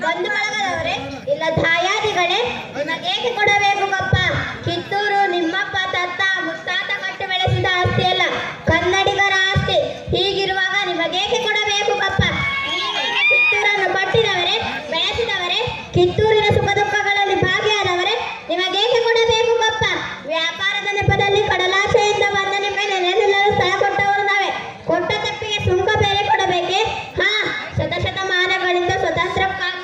ಬಂಧು ಬಳಗದವರೇ, ಇಲ್ಲ ದಾಯಾದಿಗಳೇ, ನಿಮಗೇಕೆ ಕೊಡಬೇಕು ಗಪ್ಪ? ಕಿತ್ತೂರು ನಿಮ್ಮಪ್ಪ ತತ್ತ ಮುತ್ತಾತ ಕಟ್ಟು ಬೆಳೆಸಿದ ಆಸ್ತಿ ಅಲ್ಲ, ಕನ್ನಡಿಗರ ಆಸ್ತಿ. ಹೀಗಿರುವಾಗ ನಿಮಗೇಕೆ ಕೊಡಬೇಕು ಗಪ್ಪ? ನೀವೇನು ಕಿತ್ತೂರನ್ನು ಕಟ್ಟಿದವರೇ, ಬೆಳೆಸಿದವರೇ, ಕಿತ್ತೂರಿನ ಸುಖ ದುಃಖಗಳಲ್ಲಿ ಭಾಗಿಯಾದವರೇ, ನಿಮಗೇಕೆ ಕೊಡಬೇಕು ಗಪ್ಪ? ವ್ಯಾಪಾರದ ನೆಪದಲ್ಲಿ ಕಡಲಾಚೆಯಿಂದ ಬಂದ ನಿಮ್ಮ ನೆಲೆನಿಲ್ಲಲು ಸ್ಥಳ ಕೊಟ್ಟವರು ನಾವೇ. ಕೊಟ್ಟ ತಪ್ಪಿಗೆ ಸುಂಕ ಬೇರೆ ಕೊಡಬೇಕೆ? ಹಾ, ಶತಶತಮಾನಗಳಿಂದ ಸ್ವತಂತ್ರಕ್ಕಾಗಿ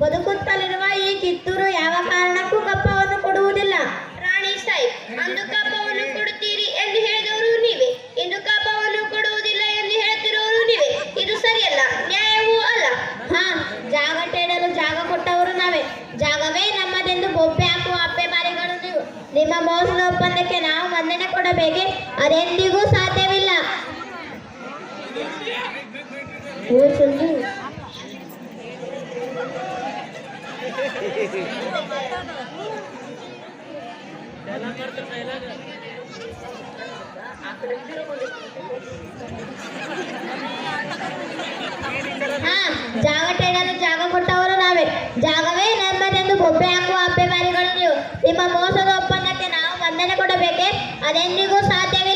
ಬದುಕುತ್ತಲಿರುವ ಈ ಕಿತ್ತೂರು ಯಾವ ಕಾರಣಕ್ಕೂ ಕಪ್ಪವನ್ನು ಕೊಡುವುದಿಲ್ಲ. ರಾಣಿ ಸಾಹೇಬ್, ಅಂದು ಕಪ್ಪವನ್ನು ಕೊಡುತ್ತೀರಿ ಎಂದು ಹೇಳಿದವರು ನೀವೇ, ಇಂದು ಕಪ್ಪವನ್ನು ಕೊಡುವುದಿಲ್ಲ ಎಂದು ಹೇಳ್ತಿರೋರು ನೀವೇ. ಇದು ಸರಿಯಲ್ಲ, ನ್ಯಾಯವೂ ಅಲ್ಲ. ಹಾ, ಜಾಗ ಟೇಡಲು ಜಾಗ ಕೊಟ್ಟವರು ನಾವೇ, ಜಾಗವೇ ನಮ್ಮದೆಂದು ಬೊಬ್ಬೆ ಹಾಕುವ ಅಪ್ಪೆಮಾರಿಗಳು ನೀವು. ನಿಮ್ಮ ಮೋಸದ ಒಪ್ಪಂದಕ್ಕೆ ನಾವು ಮನ್ನಣೆ ಕೊಡಬೇಕೆ? ಅದೆಂದಿಗೂ ಸಾಧ್ಯವಿಲ್ಲ. ಹಾ, ಜಾಗ ಟೇಡಲು ಜಾಗ ಕೊಟ್ಟವರು ನಾವೇ, ಜಾಗವೇ ನಮ್ಮದೆಂದು ಬೊಬ್ಬೆ ಹಾಕುವ ಅಪ್ಪೆಮಾರಿಗಳು ನೀವು. ನಿಮ್ಮ ಮೋಸದ ಒಪ್ಪಂದಕ್ಕೆ ನಾವು ಮನ್ನಣೆ ಕೊಡಬೇಕೆ? ಅದೆಂದಿಗೂ ಸಾಧ್ಯವಿಲ್ಲ.